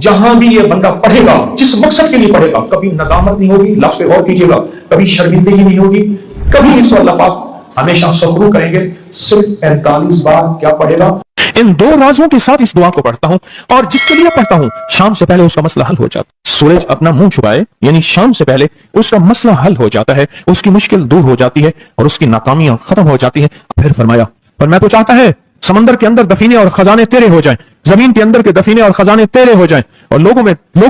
जहां भी ये बंदा पढ़ेगा, जिस मकसद के लिए पढ़ेगा, कभी नदामत नहीं होगी, लफ्ज़ पे गौर कीजिएगा, कभी शर्मिंदगी नहीं होगी, कभी इसको अल्लाह पाक हमेशा सब्र करेंगे। सिर्फ 45 बार क्या पढ़ेगा? इन दो राजों के साथ इस दुआ को पढ़ता हूं, और जिसके लिए पढ़ता हूं शाम से पहले उसका मसला हल हो जाता है। सूरज अपना मुंह छुपाए यानी शाम से पहले उसका मसला हल हो जाता है, उसकी मुश्किल दूर हो जाती है और उसकी नाकामियां खत्म हो जाती हैं। फिर फरमाया, पर मैं तो चाहता है समंदर के अंदर दफीने और खजाने तेरे हो जाएं, जमीन के अंदर के दफीने और खजाने तेरे हो जाएं, और लोगों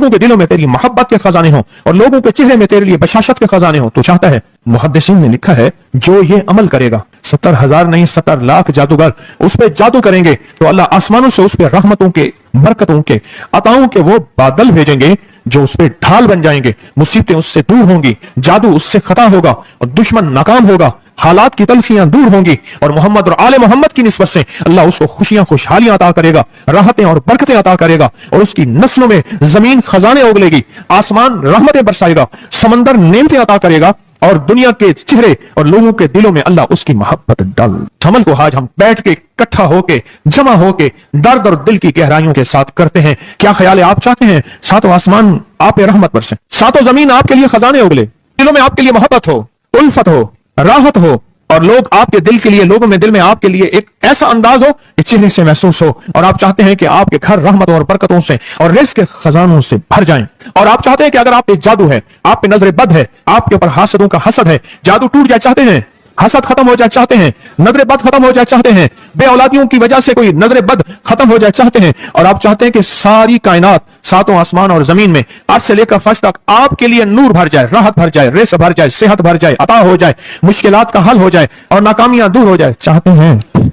के दिलों में तेरी मोहब्बत के खजाने हों, और लोगों के चेहरे में तेरे लिए बशाशत के खजाने हों। तो चाहता है, मुहद्दिसीन ने लिखा है, जो ये अमल करेगा 70,000 नहीं 70 लाख जादूगर उस पे जादू करेंगे तो अल्लाह आसमानों से उस पे रहमतों के, बरकतों के, अताओं के वो बादल भेजेंगे जो उस पे ढाल बन जाएंगे। मुसीबतें उससे दूर होंगी, जादू उससे खता होगा और दुश्मन नाकाम होगा, हालात की तलखियां दूर होंगी, और मोहम्मद और आले मोहम्मद की निस्बत से अल्लाह उसको खुशियां खुशहालियां अता करेगा, राहतें और बरकतें अता करेगा, और उसकी नस्लों में जमीन खजाने उगलेगी, आसमान रहमतें बरसाएगा, समंदर नेमतें अता करेगा, और दुनिया के चेहरे और लोगों के दिलों में अल्लाह उसकी मोहब्बत डाल। अमल को आज हम बैठ के इकट्ठा होके जमा होके दर्द और दिल की गहराइयों के साथ करते हैं। क्या ख्याल है? आप चाहते हैं सातों आसमान आप पे रहमत बरसे, सातों जमीन आपके लिए खजाने उगले, दिलों में आपके लिए मोहब्बत हो, उल्फत हो, राहत हो, और लोग आपके दिल के लिए, लोगों में दिल में आपके लिए एक ऐसा अंदाज हो कि चेहरे से महसूस हो, और आप चाहते हैं कि आपके घर रहमतों और बरकतों से और रिज़्क़ के खजानों से भर जाएं। और आप चाहते हैं कि अगर आप पे जादू है, आप पे नजर बद है, आपके ऊपर हासदों का हसद है, जादू टूट जाए चाहते हैं, हसद खत्म हो जाए चाहते हैं, नजर बद खत्म हो जाए चाहते हैं, बे औलादियों की वजह से कोई नजर बद खत्म हो जाए चाहते हैं, और आप चाहते हैं कि सारी कायनात, सातों आसमान और जमीन में आज से लेकर फर्श तक आपके लिए नूर भर जाए, राहत भर जाए, रिज़्क़ भर जाए, सेहत भर जाए, अता हो जाए, मुश्किलात का हल हो जाए और नाकामियां दूर हो जाए चाहते हैं।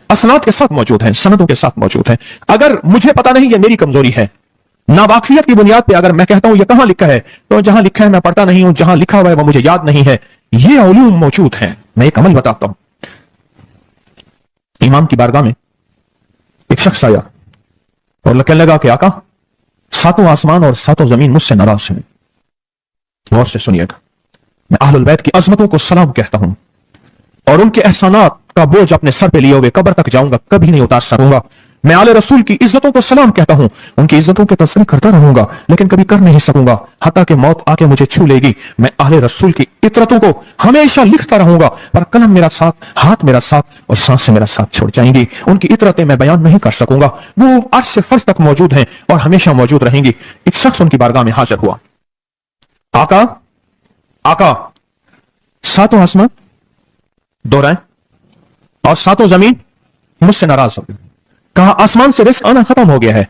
असनाद के साथ मौजूद हैं, सनदों के साथ मौजूद हैं। अगर मुझे पता नहीं, ये मेरी कमजोरी है, नावाकिफियत की बुनियाद पे अगर मैं कहता हूं ये कहां लिखा है, तो जहां लिखा है मैं पढ़ता नहीं हूं, जहां लिखा हुआ है वो मुझे याद नहीं है। ये उलूम मौजूद हैं। मैं एक अमल बताता हूं। इमाम की बारगाह में एक शख्स आया और कहने लगा कि आका, सातों आसमान और सातों जमीन मुझसे नाराज हैं। गौर से सुनिएगा, मैं अहलुल बैत की अजमतों को सलाम कहता हूं और उनके एहसानात का बोझ अपने सर पे लिए हुए कब्र तक जाऊंगा, कभी नहीं उतार सकूंगा। मैं आले रसूल की इज्जतों को सलाम कहता हूं, उनकी इज्जतों के तस्करी करता रहूंगा, लेकिन कभी कर नहीं सकूंगा, हत्ता कि मौत आके मुझे छू लेगी। मैं आले रसूल की इतरतों को हमेशा लिखता रहूंगा, पर कलम मेरा साथ, हाथ मेरा साथ और सांस से मेरा साथ छोड़ जाएंगी। उनकी इतरतें मैं बयान नहीं कर सकूंगा, वो अर्श से फर्श तक मौजूद हैं और हमेशा मौजूद रहेंगी। एक शख्स उनकी बारगाह में हाजिर हुआ। आका, आका, सातों आसमान दोहराए और सातों जमीन मुझसे नाराज हो गई। कहा, आसमान से रिस्क आना खत्म हो गया है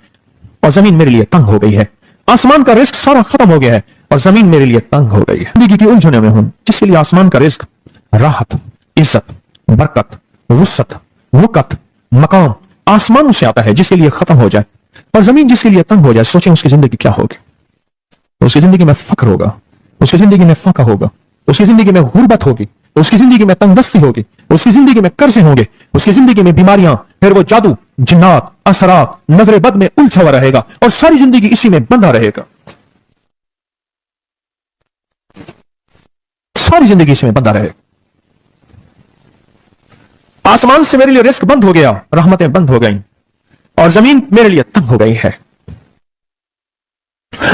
और जमीन मेरे लिए तंग हो गई है। आसमान का रिस्क सारा खत्म हो गया है और जमीन मेरे लिए तंग हो गई है। जिंदगी की उलझनों में हूं, जिसके लिए आसमान का रिस्क, राहत, इज्जत, बरकत, वुसअत, वक़्त, मकाम आसमानों से आता है, जिसके लिए खत्म हो जाए, और जमीन जिसके लिए तंग हो जाए। सोचें उसकी जिंदगी क्या होगी। उसकी जिंदगी में फक्र होगा, उसकी जिंदगी में फाका होगा, उसकी जिंदगी में गुर्बत होगी, उसकी जिंदगी में तंगदस्ती होगी, उसकी जिंदगी में कर्जे होंगे, उसकी जिंदगी में बीमारियां, फिर वो जादू, जिन्नात, असरात, नजर बद में उलझा हुआ रहेगा और सारी जिंदगी इसी में बंधा रहेगा। सारी जिंदगी इसी में बंधा रहेगा। आसमान से मेरे लिए रिस्क बंद हो गया, रहमतें बंद हो गई और जमीन मेरे लिए तंग हो गई है।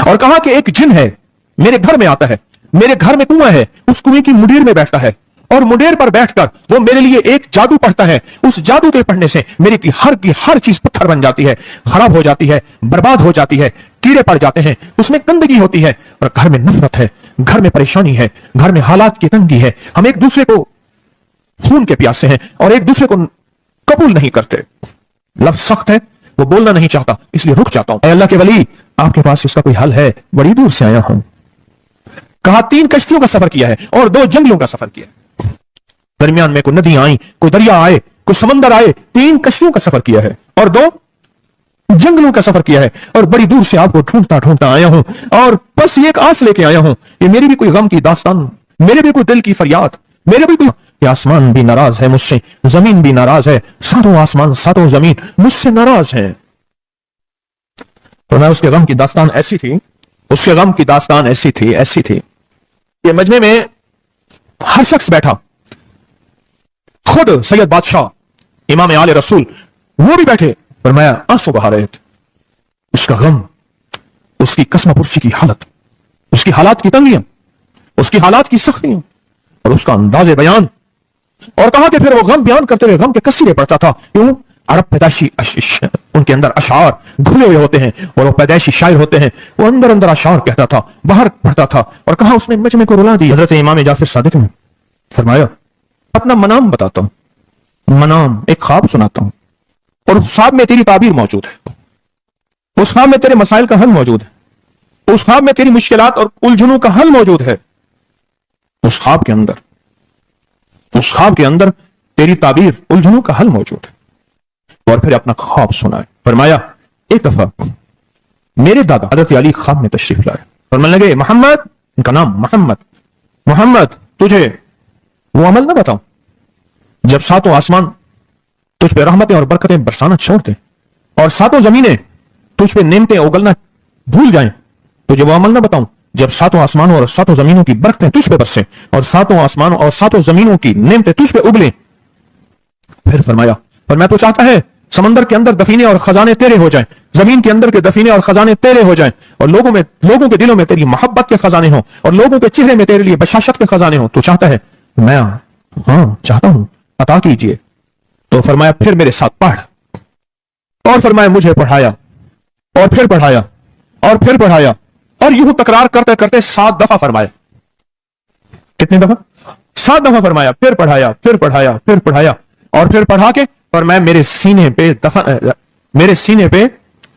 और कहा कि एक जिन है, मेरे घर में आता है, मेरे घर में कुआं है, उस कुएं की मुंडेर में बैठता है और मुंडेर पर बैठकर वो मेरे लिए एक जादू पढ़ता है। उस जादू के पढ़ने से मेरी की हर चीज पत्थर बन जाती है, खराब हो जाती है, बर्बाद हो जाती है, कीड़े पड़ जाते हैं, उसमें गंदगी होती है और घर में नफरत है, घर में परेशानी है, घर में हालात की तंगी है। हम एक दूसरे को खून के प्यासे हैं और एक दूसरे को कबूल नहीं करते। लफ्ज सख्त है, वो बोलना नहीं चाहता, इसलिए रुक जाता हूं। अल्लाह के वली, आपके पास इसका कोई हल है? बड़ी दूर से आया हूं। कहा, 3 कश्तियों का सफर किया है और 2 जंगलों का सफर किया है। दरमियान में कोई नदियां आई, कोई दरिया आए, कोई समंदर आए। 3 कश्तियों का सफर किया है और 2 जंगलों का सफर किया है और बड़ी दूर से आपको ढूंढता ढूंढता आया हूं और बस एक आस लेके आया हूं। ये मेरी भी कोई गम की दास्तान, मेरे भी कोई दिल की फरियाद, मेरे भी कोई। आसमान भी नाराज है मुझसे, जमीन भी नाराज है, सातों आसमान सातों जमीन मुझसे नाराज है। तो मैं उसके गम की दास्तान ऐसी थी, उसके गम की दास्तान ऐसी थी कि मजमे में हर शख्स बैठा, खुद सैयद बादशाह, इमाम आले रसूल, वो भी बैठे, फरमाया आंसू बहा रहे थे। उसका गम उसकी कसमपुर्सी की हालत, उसकी हालात की तंगियां, उसकी हालात की सख्तियां और उसका अंदाज बयान। और कहा कि फिर वो गम बयान करते हुए गम के कसीरे पड़ता था। क्यों? अरब पैदाइशी उनके अंदर अशार घुले हुए होते हैं और वो पैदाइशी शायर होते हैं। वो अंदर अंदर अशार कहता था, बाहर पढ़ता था। और कहा उसने मजमे को रुला दी। हजरत इमाम जाफर सादिक ने फरमाया, अपना मनाम बताता हूं, मनाम एक ख्वाब सुनाता हूं और उस ख्वाब में तेरी ताबीर मौजूद है, उस ख्वाब में तेरे मसाइल का हल मौजूद है, उस ख्वाब में तेरी मुश्किलात और उलझनों का हल मौजूद है। उस ख्वाब के अंदर तेरी ताबीर उलझनों का हल मौजूद है। और फिर अपना ख्वाब सुनाए। फरमाया, एक दफा मेरे दादा हजरत अली ख्वाब में तशरीफ लाए। फरमाने लगे, मोहम्मद, इनका नाम मोहम्मद, मोहम्मद तुझे वो अमल ना बताऊं जब सातों आसमान तुझ पे रहमतें और बरकतें बरसाना छोड़ दें और सातों जमीनें तुझ पे नेमतें उगलना भूल जाएं। तुझे वो अमल ना बताऊं जब सातों आसमानों और सातों जमीनों की बरकतें तुझ पे बरसें और सातों आसमानों और सातों जमीनों की नेमतें तुझ पे उगलें। फिर फरमाया, पर मैं तो चाहता है समंदर के अंदर दफीने और खजाने तेरे हो जाएं, जमीन के अंदर के दफीने और खजाने तेरे हो जाएं और लोगों के दिलों में तेरी मोहब्बत के खजाने हो और लोगों के चेहरे में तेरे लिए बशाशत के खजाने हो। तो चाहता है? मैं हाँ चाहता हूं, अता कीजिए। तो फरमाया, फिर मेरे साथ पढ़। और फरमाया, मुझे पढ़ाया और फिर पढ़ाया और फिर पढ़ाया और यूं तकरार करते करते 7 दफा फरमाया। कितनी दफा? 7 दफा फरमाया। फिर पढ़ाया, फिर पढ़ाया, फिर पढ़ाया और फिर पढ़ा के फरमाया, मेरे सीने पे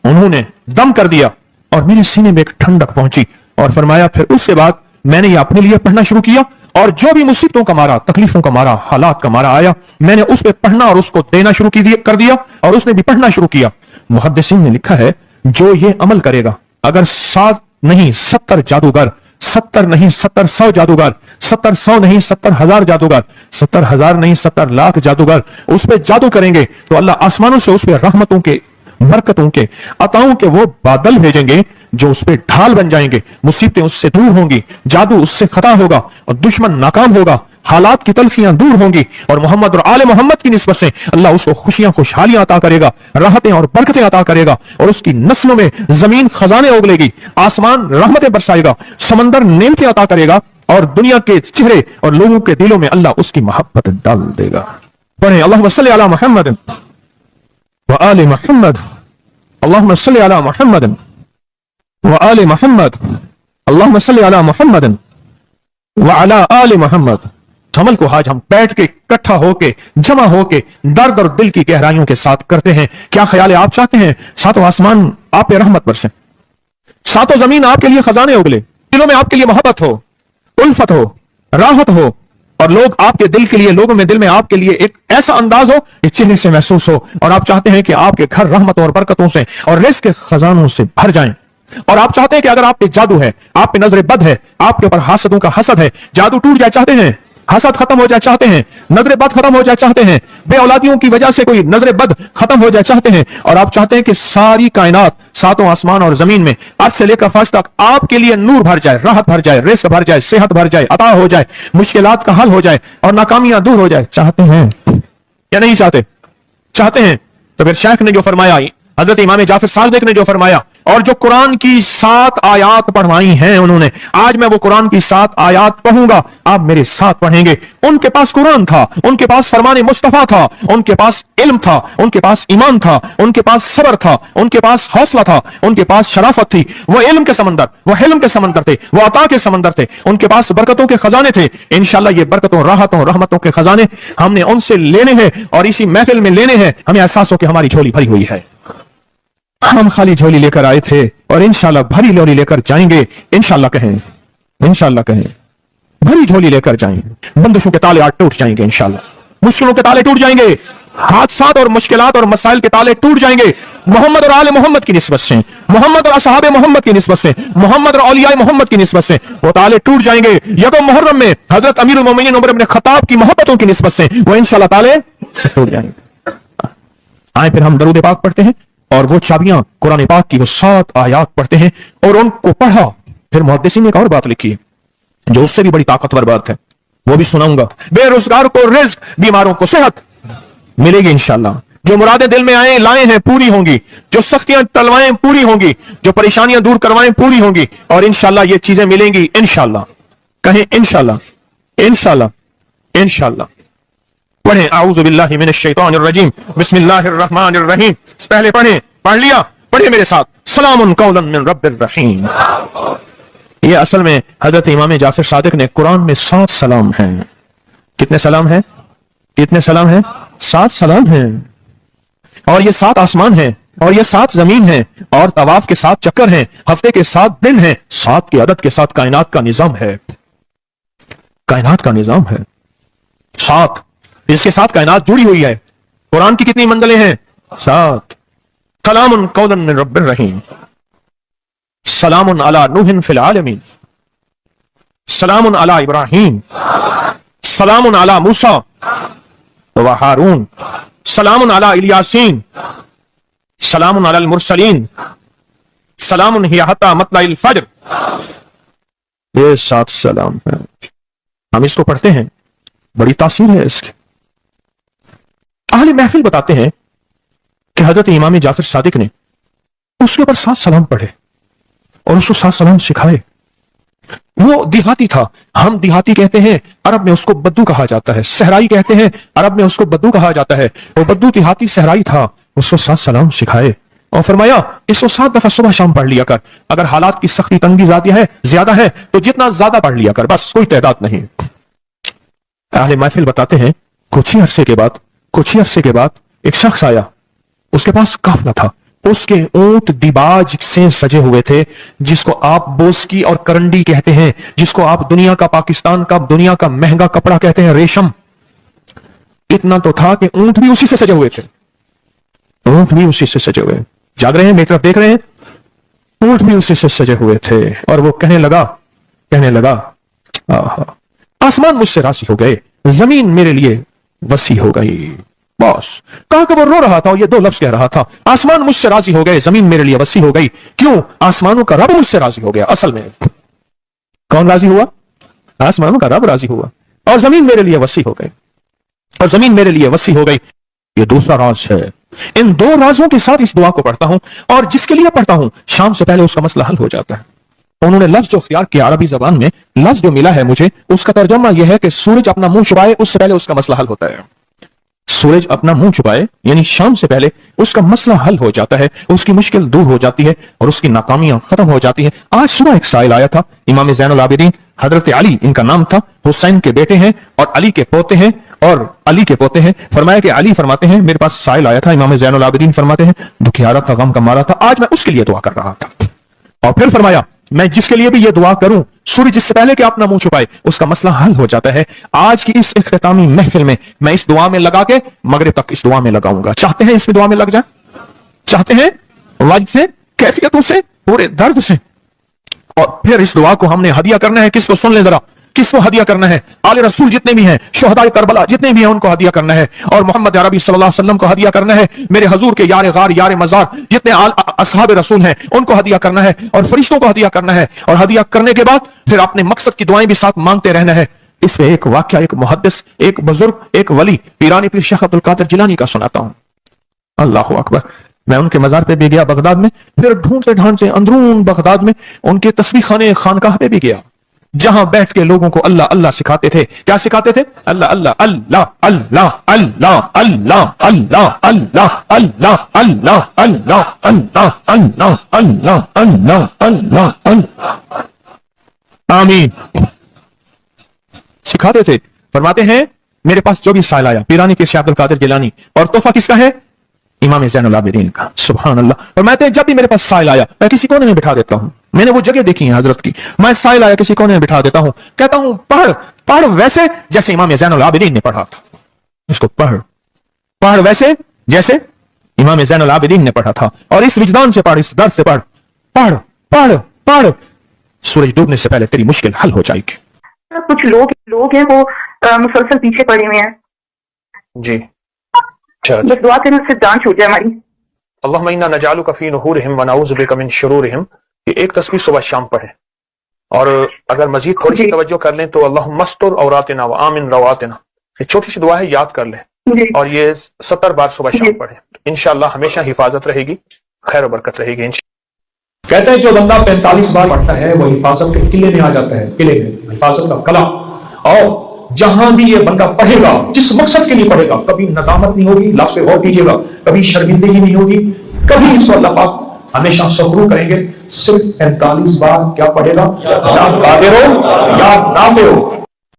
उन्होंने दम कर दिया और मेरे सीने में एक ठंडक पहुंची। और फरमाया, फिर उसके बाद मैंने ये अपने लिए पढ़ना शुरू किया और जो भी मुसीबतों का मारा, तकलीफों का मारा, हालात का मारा आया, मैंने उस पर पढ़ना और उसको देना शुरू कर दिया और उसने भी पढ़ना शुरू किया। मुहद्दिसीन ने लिखा है, जो ये अमल करेगा, अगर 7 नहीं 70 जादूगर, 70 नहीं 70 जादूगर, 70 नहीं 70,000 जादूगर, 70,000 नहीं 70 लाख जादूगर उस पर जादू करेंगे तो अल्लाह आसमानों से उस पर रहमतों के, बरकतों के, अताओं के वो बादल भेजेंगे जो उस पर ढाल बन जाएंगे। मुसीबतें उससे दूर होंगी, जादू उससे खता होगा और दुश्मन नाकाम होगा, हालात की तलखियां दूर होंगी और मोहम्मद और आले मोहम्मद की निस्बत से अल्लाह उसको खुशियां खुशहालियां अता करेगा, राहतें और बरकतें अता करेगा और उसकी नस्लों में जमीन खजाने उगलेगी, आसमान रहमतें बरसाएगा, समंदर नेमतें अता करेगा और दुनिया के चेहरे और लोगों के दिलों में अल्लाह उसकी मोहब्बत डाल देगा। पढ़े, अल्लाहुम्मा सल्ली अला मुहम्मद व आले मुहम्मद, अल्लाहुम्मा सल्ली अला मुहम्मद व आले मुहम्मद, अल्लाहुम्मा सल्ली अला मुहम्मद व अला आले मुहम्मद। अमल को आज हम बैठ के इकट्ठा होके, जमा होके, दर्द और दिल की गहराइयों के साथ करते हैं। क्या ख्याल है? आप चाहते हैं सातों आसमान आप पे रहमत बरसे, सातों जमीन आपके लिए खजाने उगले, दिलों में आपके लिए मोहब्बत हो, उल्फत हो, राहत हो और लोग आपके दिल के लिए, लोगों में दिल में आपके लिए एक ऐसा अंदाज हो कि चेहरे से महसूस हो और आप चाहते हैं कि आपके घर रहमतों और बरकतों से और रिज़्क़ के खजानों से भर जाएं। और आप चाहते हैं कि अगर आप पे जादू है, आप पे नजर बद है, आपके ऊपर हासदों का हसद है, जादू टूट जाए चाहते हैं, हसद खत्म हो जाए चाहते हैं, नजर बद खत्म हो जाए चाहते हैं, बे औलादियों की वजह से कोई नजर बद खत्म हो जाए चाहते हैं और आप चाहते हैं कि सारी कायनात, सातों आसमान और जमीन में आज से लेकर फर्श तक आपके लिए नूर भर जाए, राहत भर जाए, रिज़्क़ भर जाए, सेहत भर जाए, अता हो जाए, मुश्किलात का हल हो जाए और नाकामियां दूर हो जाए, चाहते हैं या नहीं चाहते? चाहते हैं। तो फिर शेख ने जो फरमाया, हजरत इमाम जाफर सादिक ने जो फरमाया और जो कुरान की 7 आयात पढ़वाई हैं उन्होंने, आज मैं वो कुरान की 7 आयात पढ़ूंगा, आप मेरे साथ पढ़ेंगे। उनके पास कुरान था, उनके पास फरमान मुस्तफा था, उनके पास इल्म था, उनके पास ईमान था, उनके पास सब्र था, उनके पास हौसला था, उनके पास शराफत थी। वो इल्म के समंदर, वो हिल्म के समंदर थे, वो अता के समंदर थे, उनके पास बरकतों के खजाने थे। इंशाल्लाह ये बरकतों, राहतों, रहमतों के खजाने हमने उनसे लेने हैं और इसी महफिल में लेने हैं। हमें एहसास हो कि हमारी झोली भरी हुई है, हम खाली झोली लेकर आए थे और इंशाल्लाह भरी झोली लेकर जाएंगे। इंशाल्लाह कहें, इंशाल्लाह कहें, भरी झोली लेकर जाएंगे। बंदिशों के ताले आज टूट जाएंगे, इंशाल्लाह मुश्किलों के ताले टूट जाएंगे, हादसात और मुश्किलात और मसाइल के ताले टूट जाएंगे। मोहम्मद और आले मोहम्मद की निस्बत से, मोहम्मद और असहाबे मोहम्मद की निस्बत से, मोहम्मद और औलियाए मोहम्मद की निस्बत से वो ताले टूट जाएंगे। यकम मुहर्रम में हजरत अमीरुल मोमिनीन उमर इब्न खत्ताब की मोहब्बतों की निस्बत से वो इंशाल्लाह ताले टूट जाएंगे। आए फिर हम दरूद पाक पढ़ते हैं और वो चाबियां कुरान पाक की वो 7 आयात पढ़ते हैं और उनको पढ़ा। फिर मुहद्दिसीन ने एक और बात लिखी है जो उससे भी बड़ी ताकतवर बात है, वो भी सुनाऊंगा। बेरोजगार को रिज़्क़, बीमारों को सेहत मिलेगी इंशाल्लाह, جو مرادیں دل میں آئیں لائیں ہیں پوری ہوں گی, جو سختیاں ٹلوائیں پوری ہوں گی, جو پریشانیاں دور کروائیں پوری ہوں گی, اور انشاءاللہ یہ چیزیں ملیں گی انشاءاللہ. کہیں انشاءاللہ, انشاءاللہ, انشاءاللہ. پڑھیں اعوذ باللہ من الشیطان الرجیم بسم اللہ الرحمن الرحیم. پہلے پڑھیں, پڑھ لیا, پڑھیں میرے ساتھ, سلام قولا من رب الرحیم. یہ اصل میں حضرت امام جعفر صادق نے قرآن میں 7 سلام ہیں. کتنے سلام ہیں؟ کتنے سلام ہیں؟ 7 سلام ہیں. اور یہ 7 آسمان ہیں, اور یہ 7 زمین ہیں, اور طواف کے 7 چکر ہیں, ہفتے کے 7 دن ہیں, 7 کے عدد کے ساتھ کائنات کا نظام ہے. کائنات کا نظام ہے 7, اس کے ساتھ کائنات جڑی ہوئی ہے. قرآن کی کتنی منزلیں ہیں؟ 7. سلام قولا من رب الرحیم. سلام علی نوح فی العالمین. سلام علی ابراہیم. سلام علی موسیٰ و ہارون. سلام علی الیاسین. سلام علی المرسلین. سلام ہی حتی مطلع الفجر. یہ 7 سلام ہیں. ہم اس کو پڑھتے ہیں, بڑی تاثیر ہے اس کی. اہل محفل بتاتے ہیں کہ حضرت امام جعفر صادق نے اس کے اوپر 7 سلام پڑھے اور اس کو 7 سلام سکھائے. وہ دیہاتی تھا, ہم دیہاتی کہتے ہیں, عرب میں اس کو بدو کہا جاتا ہے. صحرائی کہتے ہیں, عرب میں اس کو بدو کہا جاتا ہے. وہ بدو دیہاتی صحرائی تھا, اس کو 7 سلام سکھائے اور فرمایا اس کو 7 دفعہ صبح شام پڑھ لیا کر. اگر حالات کی سختی تنگی زیادہ ہے تو جتنا زیادہ پڑھ لیا کر, بس کوئی تعداد نہیں. اہل محفل بتاتے ہیں کچھ ہی عرصے کے بعد ایک شخص آیا, اس کے پاس قافلہ تھا, اس کے اونٹ دیباج سے سجے ہوئے تھے, جس کو آپ بوسکی اور کرنڈی کہتے ہیں, جس کو آپ دنیا کا, پاکستان کا دنیا کا مہنگا کپڑا کہتے ہیں, ریشم. اتنا تو تھا کہ اونٹ بھی اسی سے سجے ہوئے تھے. اونٹ بھی اسی سے سجے ہوئے, جاگ رہے ہیں, میری طرف دیکھ رہے ہیں, اونٹ بھی اسی سے سجے ہوئے تھے. اور وہ کہنے لگا آسمان مجھ سے راضی ہو گئے, زمین میرے لیے وسیع ہو گئی. بس کہا کہ وہ رو رہا تھا اور یہ 2 لفظ کہہ رہا تھا, آسمان مجھ سے راضی ہو گئے, زمین میرے لیے وسیع ہو گئی. کیوں؟ آسمانوں کا رب مجھ سے راضی ہو گیا. اصل میں کون راضی ہوا؟ آسمانوں کا رب راضی ہوا, اور زمین میرے لیے وسیع ہو گئی, اور زمین میرے لیے وسیع ہو گئی. یہ دوسرا راز ہے. ان 2 رازوں کے ساتھ اس دعا کو پڑھتا ہوں, اور جس کے لیے پڑھتا ہوں شام سے پہلے اس کا مسئلہ حل ہو جاتا ہے. انہوں نے لفظ جو اختیار کیا عربی زبان میں, لفظ جو ملا ہے مجھے, اس کا ترجمہ یہ ہے کہ سورج اپنا منہ چھپائے اس سے پہلے اس کا مسئلہ حل ہوتا ہے. سورج اپنا منہ چھپائے یعنی شام سے پہلے اس کا مسئلہ حل ہو جاتا ہے, اس کی مشکل دور ہو جاتی ہے, اور اس کی ناکامیاں ختم ہو جاتی ہیں. آج صبح ایک سائل آیا تھا, امام زین العابدین حضرت علی ان کا نام تھا, حسین کے بیٹے ہیں اور علی کے پوتے ہیں, فرمایا کہ علی فرماتے ہیں میرے پاس سائل آیا تھا, امام زین العابدین فرماتے ہیں دکھیارا تھا, غم کا مارا تھا, آج میں اس کے لیے دعا کر رہا تھا. اور پھر فرمایا میں جس کے لیے بھی یہ دعا کروں, سورج جس سے پہلے کہ اپنا منہ چھپائے اس کا مسئلہ حل ہو جاتا ہے. آج کی اس اختتامی محفل میں میں اس دعا میں لگا کے مغرب تک اس دعا میں لگاؤں گا. چاہتے ہیں اس میں دعا میں لگ جائیں؟ چاہتے ہیں وجد سے, کیفیتوں سے, پورے درد سے. اور پھر اس دعا کو ہم نے ہدیہ کرنا ہے. کس کو؟ سن لیں ذرا, کس کو ہدیہ کرنا ہے؟ آل رسول جتنے بھی ہیں, شہداء کربلا جتنے بھی ہیں, ان کو ہدیہ کرنا ہے, اور محمد عربی صلی اللہ علیہ وسلم کو ہدیہ کرنا ہے. میرے حضور کے یار غار یار مزار جتنے اصحاب رسول ہیں ان کو ہدیہ کرنا ہے, اور فرشتوں کو ہدیہ کرنا ہے. اور ہدیہ کرنے کے بعد پھر اپنے مقصد کی دعائیں بھی ساتھ مانگتے رہنا ہے. اس میں ایک واقعہ ایک محدث, ایک بزرگ, ایک ولی پیرانی پیر شیخ عبد القادر جیلانی کا سناتا ہوں. اللہ اکبر. میں ان کے مزار پہ بھی گیا بغداد میں, پھر ڈھونڈتے ڈھانڈتے اندرون بغداد میں ان کے تسبیح خانے خانقاہ پہ بھی گیا, جہاں بیٹھ کے لوگوں کو اللہ اللہ سکھاتے تھے. کیا سکھاتے تھے؟ اللہ اللہ اللہ اللہ اللہ اللہ اللہ اللہ اللہ اللہ اللہ اللہ اللہ اللہ اللہ اللہ اللہ آمین سکھاتے تھے. فرماتے ہیں میرے پاس جو بھی سائل آیا, پیرانی پیر شیخ عبد القادر جیلانی, اور تحفہ کس کا ہے؟ امام زین العابدین کا. سبحان اللہ. فرماتے ہیں جب بھی میرے پاس سائل آیا میں کسی کونے میں بٹھا دیتا ہوں, میں نے وہ جگہ دیکھی ہے حضرت کی, میں سائل آیا کسی کونے میں بٹھا دیتا ہوں, کہتا ہوں پڑھ ویسے جیسے امام زین العابدین نے پڑھا تھا. اس کو پڑھ ویسے جیسے امام زین العابدین نے پڑھا تھا, اور اس وجدان سے پڑھ, اس درد سے پڑھ, پڑھ پڑھ پڑھ. سورج ڈوبنے سے پہلے تیری مشکل حل ہو جائے گی. کچھ لوگ ہیں وہ مسلسل پیچھے پڑے ہوئے ہیں. جی بس دعا کرنے سے جان چھوٹ جائے ہماری. اللہم انا نجعلک فی نحورہم ونعوذ بک من شرورہم. یہ ایک تسبیح صبح شام پڑھیں, اور اگر مزید تھوڑی سی توجہ کر لیں تو اللہم استر عوراتنا وآمن رواتنا. یہ چھوٹی سی دعا ہے, یاد کر لیں. जी اور یہ 70 بار صبح شام پڑھیں، انشاءاللہ ہمیشہ حفاظت رہے گی، خیر و برکت رہے گی انشاءاللہ۔ کہتے ہیں جو بندہ 45 بار پڑھتا ہے وہ حفاظت کے قلعے میں آ جاتا ہے، قلعے میں حفاظت کا قلعہ۔ اور جہاں بھی یہ بندہ پڑھے گا، جس مقصد کے لیے پڑھے گا، کبھی ندامت نہیں ہوگی، لفظ پہ غور کیجیے گا، کبھی شرمندگی نہیں ہوگی، کبھی اس کو اللہ پاک ہمیشہ سخرو کریں گے۔ صرف 45 بار کیا پڑھے گا؟ یا قادر ہو یا نافع ہو۔